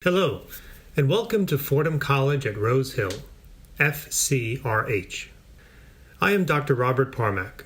Hello, and welcome to Fordham College at Rose Hill, FCRH. I am Dr. Robert Parmack,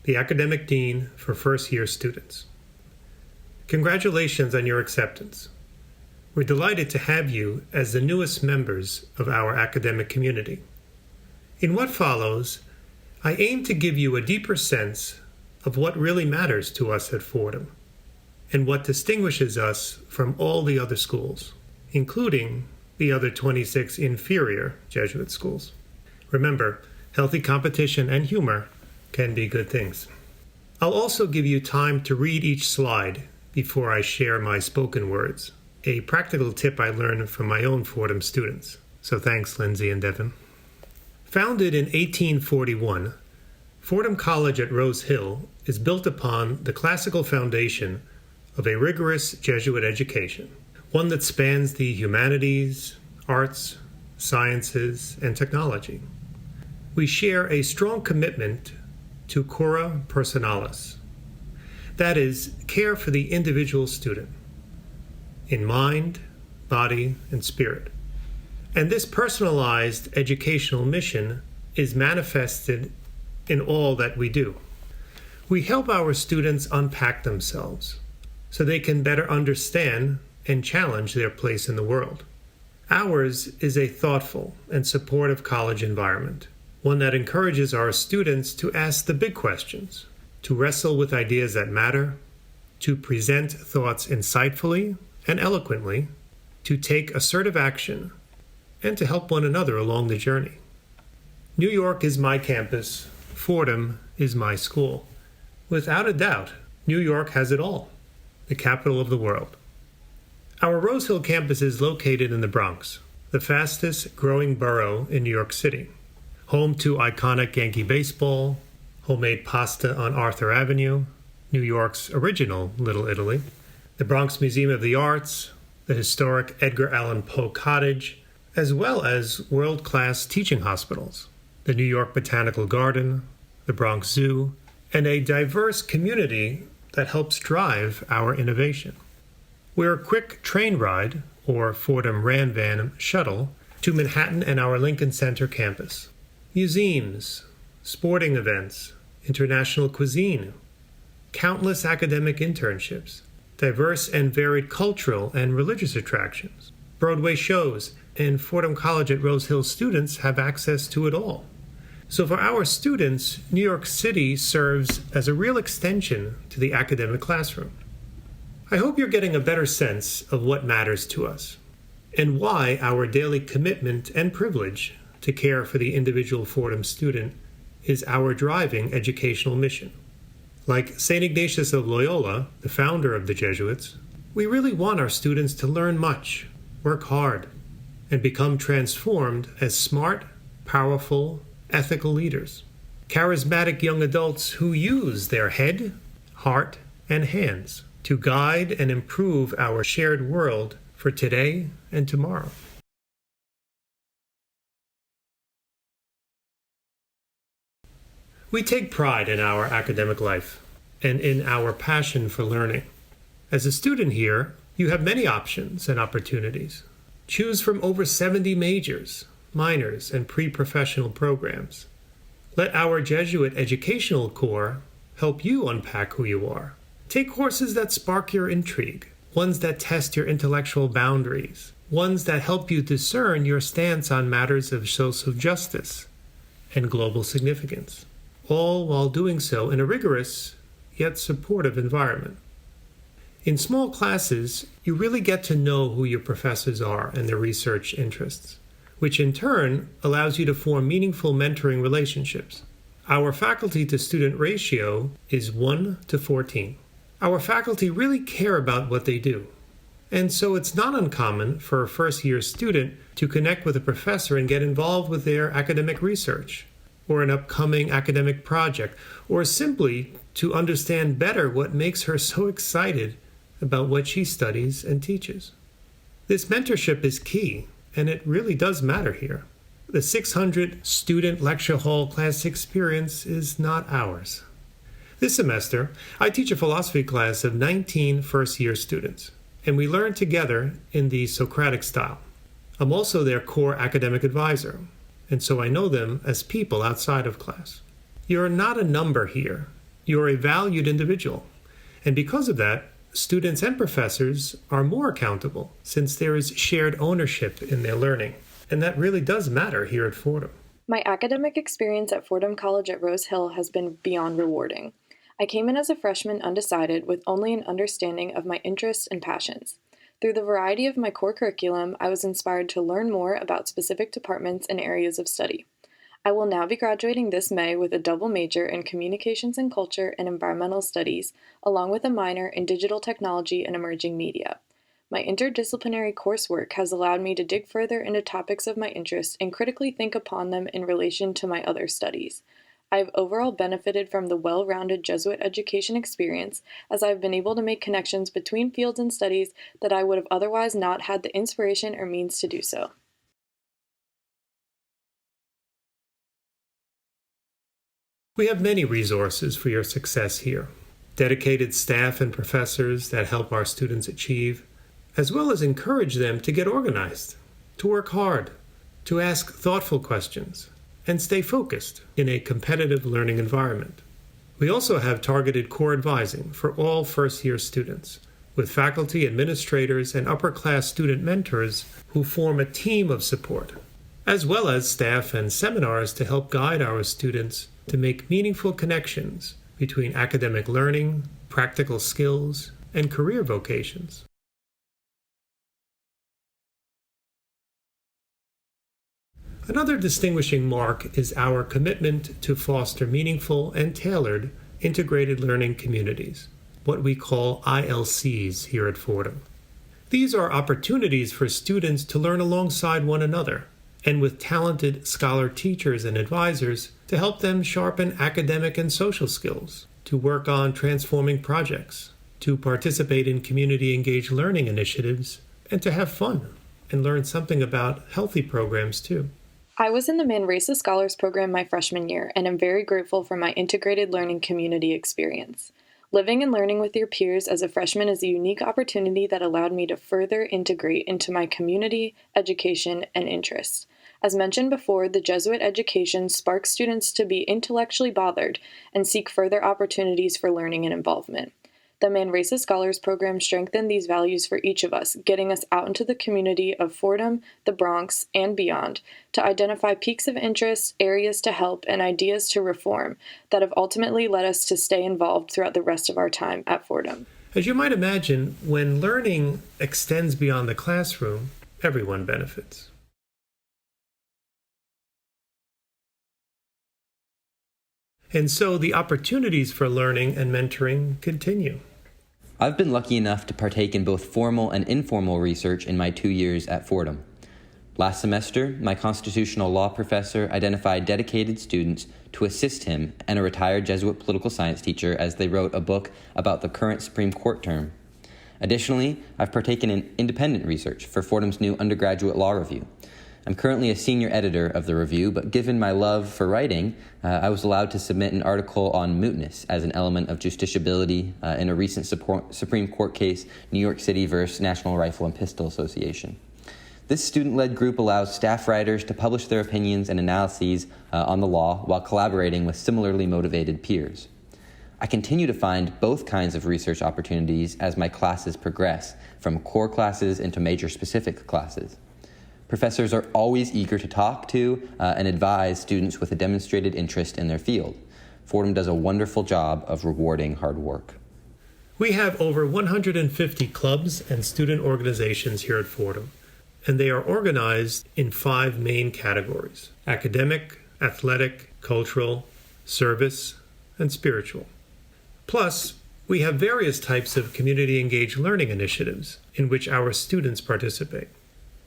the Academic Dean for first-year students. Congratulations on your acceptance. We're delighted to have you as the newest members of our academic community. In what follows, I aim to give you a deeper sense of what really matters to us at Fordham and what distinguishes us from all the other schools, including the other 26 inferior Jesuit schools. Remember, healthy competition and humor can be good things. I'll also give you time to read each slide before I share my spoken words, a practical tip I learned from my own Fordham students. So thanks, Lindsay and Devin. Founded in 1841, Fordham College at Rose Hill is built upon the classical foundation of a rigorous Jesuit education, one that spans the humanities, arts, sciences, and technology. We share a strong commitment to cura personalis, that is, care for the individual student, in mind, body, and spirit. And this personalized educational mission is manifested in all that we do. We help our students unpack themselves so they can better understand and challenge their place in the world. Ours is a thoughtful and supportive college environment, one that encourages our students to ask the big questions, to wrestle with ideas that matter, to present thoughts insightfully and eloquently, to take assertive action, and to help one another along the journey. New York is my campus. Fordham is my school. Without a doubt, New York has it all, the capital of the world. Our Rose Hill campus is located in the Bronx, the fastest growing borough in New York City, home to iconic Yankee baseball, homemade pasta on Arthur Avenue, New York's original Little Italy, the Bronx Museum of the Arts, the historic Edgar Allan Poe Cottage, as well as world-class teaching hospitals, the New York Botanical Garden, the Bronx Zoo, and a diverse community that helps drive our innovation. We're a quick train ride, or Fordham Ran-Van shuttle, to Manhattan and our Lincoln Center campus. Museums, sporting events, international cuisine, countless academic internships, diverse and varied cultural and religious attractions, Broadway shows, and Fordham College at Rose Hill students have access to it all. So for our students, New York City serves as a real extension to the academic classroom. I hope you're getting a better sense of what matters to us and why our daily commitment and privilege to care for the individual Fordham student is our driving educational mission. Like St. Ignatius of Loyola, the founder of the Jesuits, we really want our students to learn much, work hard, and become transformed as smart, powerful, ethical leaders, charismatic young adults who use their head, heart, and hands to guide and improve our shared world for today and tomorrow. We take pride in our academic life and in our passion for learning. As a student here, you have many options and opportunities. Choose from over 70 majors, minors, and pre-professional programs. Let our Jesuit Educational Corps help you unpack who you are. Take courses that spark your intrigue, ones that test your intellectual boundaries, ones that help you discern your stance on matters of social justice and global significance, all while doing so in a rigorous yet supportive environment. In small classes, you really get to know who your professors are and their research interests, which in turn allows you to form meaningful mentoring relationships. Our faculty-to-student ratio is 1 to 14. Our faculty really care about what they do, and so it's not uncommon for a first-year student to connect with a professor and get involved with their academic research, or an upcoming academic project, or simply to understand better what makes her so excited about what she studies and teaches. This mentorship is key, and it really does matter here. The 600 student lecture hall class experience is not ours. This semester, I teach a philosophy class of 19 first-year students, and we learn together in the Socratic style. I'm also their core academic advisor, and so I know them as people outside of class. You're not a number here. You're a valued individual. And because of that, students and professors are more accountable since there is shared ownership in their learning. And that really does matter here at Fordham. My academic experience at Fordham College at Rose Hill has been beyond rewarding. I came in as a freshman undecided with only an understanding of my interests and passions. Through the variety of my core curriculum, I was inspired to learn more about specific departments and areas of study. I will now be graduating this May with a double major in Communications and Culture and Environmental Studies, along with a minor in Digital Technology and Emerging Media. My interdisciplinary coursework has allowed me to dig further into topics of my interest and critically think upon them in relation to my other studies. I have overall benefited from the well-rounded Jesuit education experience, as I have been able to make connections between fields and studies that I would have otherwise not had the inspiration or means to do so. We have many resources for your success here. Dedicated staff and professors that help our students achieve, as well as encourage them to get organized, to work hard, to ask thoughtful questions, and stay focused in a competitive learning environment. We also have targeted core advising for all first-year students, with faculty, administrators, and upper-class student mentors who form a team of support, as well as staff and seminars to help guide our students to make meaningful connections between academic learning, practical skills, and career vocations. Another distinguishing mark is our commitment to foster meaningful and tailored integrated learning communities, what we call ILCs here at Fordham. These are opportunities for students to learn alongside one another and with talented scholar teachers and advisors to help them sharpen academic and social skills, to work on transforming projects, to participate in community-engaged learning initiatives, and to have fun and learn something about healthy programs too. I was in the Manresa Scholars Program my freshman year, and am very grateful for my integrated learning community experience. Living and learning with your peers as a freshman is a unique opportunity that allowed me to further integrate into my community, education, and interests. As mentioned before, the Jesuit education sparks students to be intellectually bothered and seek further opportunities for learning and involvement. The Manresa Scholars Program strengthened these values for each of us, getting us out into the community of Fordham, the Bronx, and beyond, to identify peaks of interest, areas to help, and ideas to reform that have ultimately led us to stay involved throughout the rest of our time at Fordham. As you might imagine, when learning extends beyond the classroom, everyone benefits. And so the opportunities for learning and mentoring continue. I've been lucky enough to partake in both formal and informal research in my 2 years at Fordham. Last semester, my constitutional law professor identified dedicated students to assist him and a retired Jesuit political science teacher as they wrote a book about the current Supreme Court term. Additionally, I've partaken in independent research for Fordham's new undergraduate law review. I'm currently a senior editor of the review, but given my love for writing, I was allowed to submit an article on mootness as an element of justiciability in a recent Supreme Court case, New York City versus National Rifle and Pistol Association. This student-led group allows staff writers to publish their opinions and analyses on the law while collaborating with similarly motivated peers. I continue to find both kinds of research opportunities as my classes progress, from core classes into major-specific classes. Professors are always eager to talk to and advise students with a demonstrated interest in their field. Fordham does a wonderful job of rewarding hard work. We have over 150 clubs and student organizations here at Fordham, and they are organized in 5 main categories: academic, athletic, cultural, service, and spiritual. Plus, we have various types of community-engaged learning initiatives in which our students participate.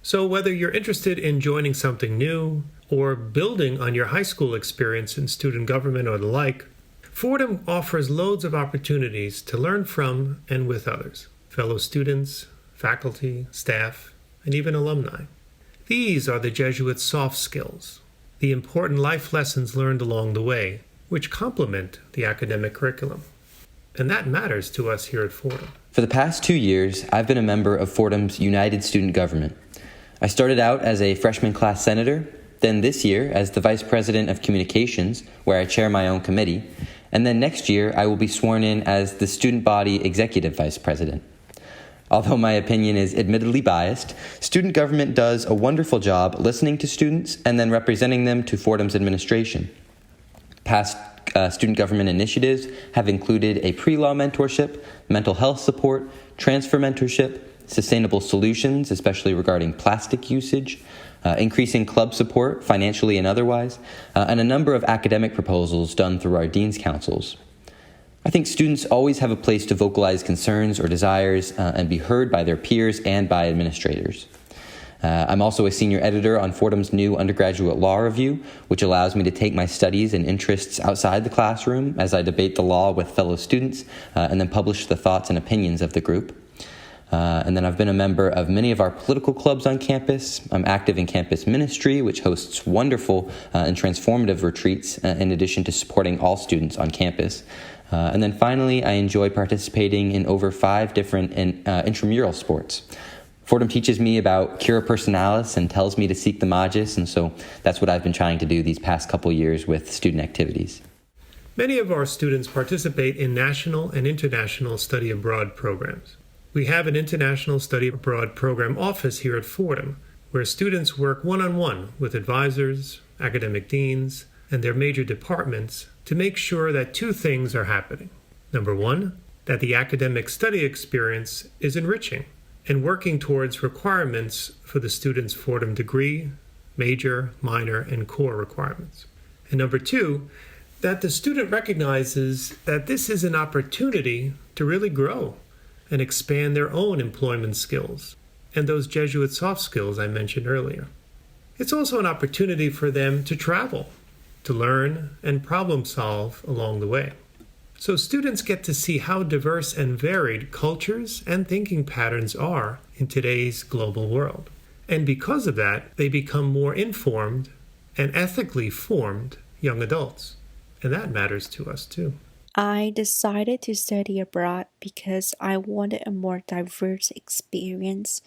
So whether you're interested in joining something new or building on your high school experience in student government or the like, Fordham offers loads of opportunities to learn from and with others, fellow students, faculty, staff, and even alumni. These are the Jesuit soft skills, the important life lessons learned along the way, which complement the academic curriculum. And that matters to us here at Fordham. For the past 2 years, I've been a member of Fordham's United Student Government. I started out as a freshman class senator, then this year as the vice president of communications, where I chair my own committee, and then next year I will be sworn in as the student body executive vice president. Although my opinion is admittedly biased, student government does a wonderful job listening to students and then representing them to Fordham's administration. Past student government initiatives have included a pre-law mentorship, mental health support, transfer mentorship, sustainable solutions, especially regarding plastic usage, increasing club support, financially and otherwise, and a number of academic proposals done through our dean's councils. I think students always have a place to vocalize concerns or desires and be heard by their peers and by administrators. I'm also a senior editor on Fordham's new undergraduate law review, which allows me to take my studies and interests outside the classroom as I debate the law with fellow students and then publish the thoughts and opinions of the group. And then I've been a member of many of our political clubs on campus. I'm active in campus ministry, which hosts wonderful and transformative retreats in addition to supporting all students on campus. And then finally, I enjoy participating in over 5 different intramural sports. Fordham teaches me about cura personalis and tells me to seek the magis, and so that's what I've been trying to do these past couple years with student activities. Many of our students participate in national and international study abroad programs. We have an international study abroad program office here at Fordham, where students work one-on-one with advisors, academic deans, and their major departments to make sure that 2 things are happening. Number 1, that the academic study experience is enriching and working towards requirements for the student's Fordham degree, major, minor, and core requirements. And number 2, that the student recognizes that this is an opportunity to really grow and expand their own employment skills and those Jesuit soft skills I mentioned earlier. It's also an opportunity for them to travel, to learn and problem solve along the way. So students get to see how diverse and varied cultures and thinking patterns are in today's global world. And because of that, they become more informed and ethically formed young adults. And that matters to us too. I decided to study abroad because I wanted a more diverse experience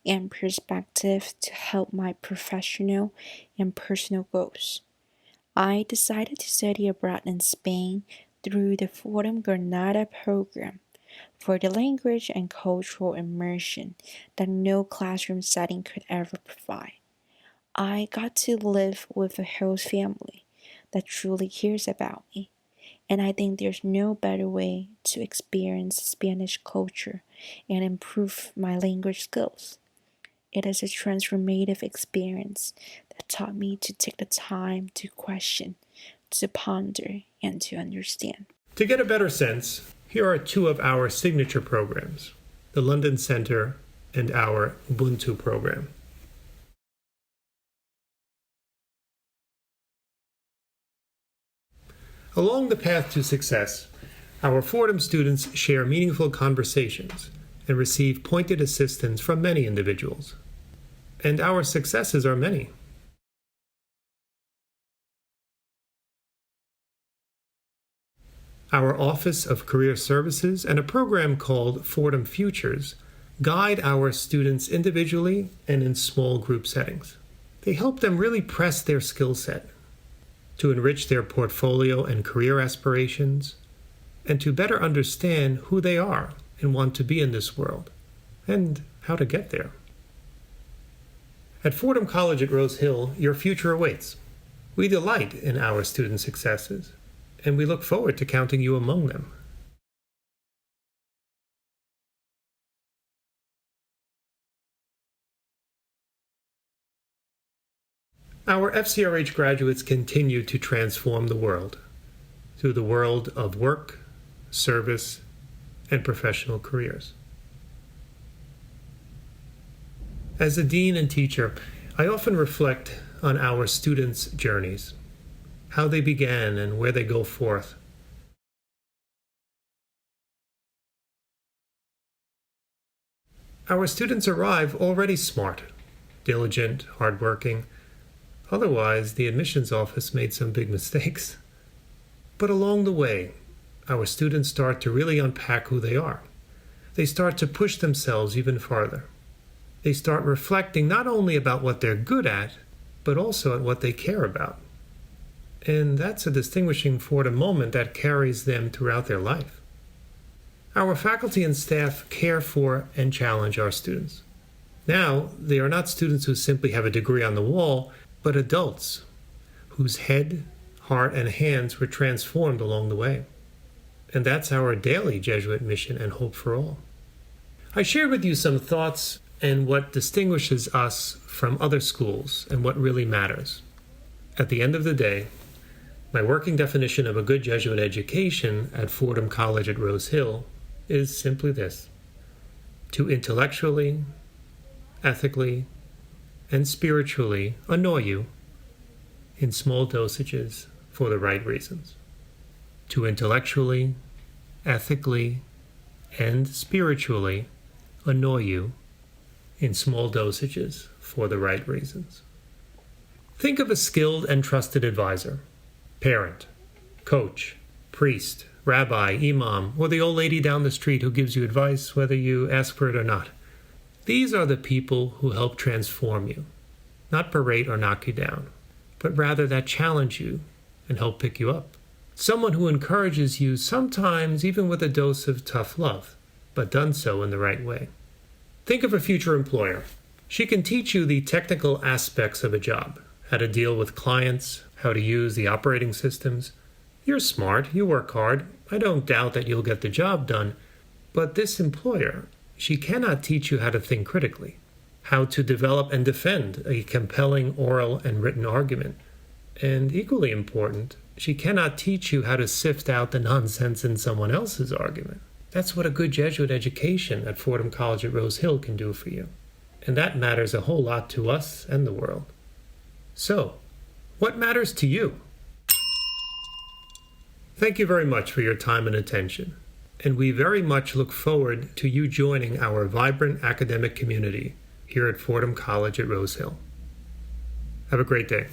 and perspective to help my professional and personal goals. I decided to study abroad in Spain through the Fordham Granada program for the language and cultural immersion that no classroom setting could ever provide. I got to live with a host family that truly cares about me, and I think there's no better way to experience Spanish culture and improve my language skills. It is a transformative experience that taught me to take the time to question, to ponder, and to understand. To get a better sense, here are 2 of our signature programs, the London Center and our Ubuntu program. Along the path to success, our Fordham students share meaningful conversations and receive pointed assistance from many individuals. And our successes are many. Our Office of Career Services and a program called Fordham Futures guide our students individually and in small group settings. They help them really press their skill set to enrich their portfolio and career aspirations, and to better understand who they are and want to be in this world, and how to get there. At Fordham College at Rose Hill, your future awaits. We delight in our student successes, and we look forward to counting you among them. Our FCRH graduates continue to transform the world through the world of work, service, and professional careers. As a dean and teacher, I often reflect on our students' journeys, how they began and where they go forth. Our students arrive already smart, diligent, hardworking. Otherwise, the admissions office made some big mistakes. But along the way, our students start to really unpack who they are, they start to push themselves even farther. They start reflecting not only about what they're good at, but also at what they care about. And that's a distinguishing Fordham moment that carries them throughout their life. Our faculty and staff care for and challenge our students. Now, they are not students who simply have a degree on the wall, but adults whose head, heart, and hands were transformed along the way. And that's our daily Jesuit mission and hope for all. I shared with you some thoughts and what distinguishes us from other schools and what really matters. At the end of the day, my working definition of a good Jesuit education at Fordham College at Rose Hill is simply this: to intellectually, ethically, and spiritually annoy you in small dosages for the right reasons. To intellectually, ethically, and spiritually annoy you in small dosages for the right reasons. Think of a skilled and trusted advisor, parent, coach, priest, rabbi, imam, or the old lady down the street who gives you advice whether you ask for it or not. These are the people who help transform you, not berate or knock you down, but rather that challenge you and help pick you up. Someone who encourages you, sometimes even with a dose of tough love, but done so in the right way. Think of a future employer. She can teach you the technical aspects of a job, how to deal with clients, how to use the operating systems. You're smart, you work hard. I don't doubt that you'll get the job done. But this employer, she cannot teach you how to think critically, how to develop and defend a compelling oral and written argument. And equally important, she cannot teach you how to sift out the nonsense in someone else's argument. That's what a good Jesuit education at Fordham College at Rose Hill can do for you. And that matters a whole lot to us and the world. So, what matters to you? Thank you very much for your time and attention. And we very much look forward to you joining our vibrant academic community here at Fordham College at Rose Hill. Have a great day.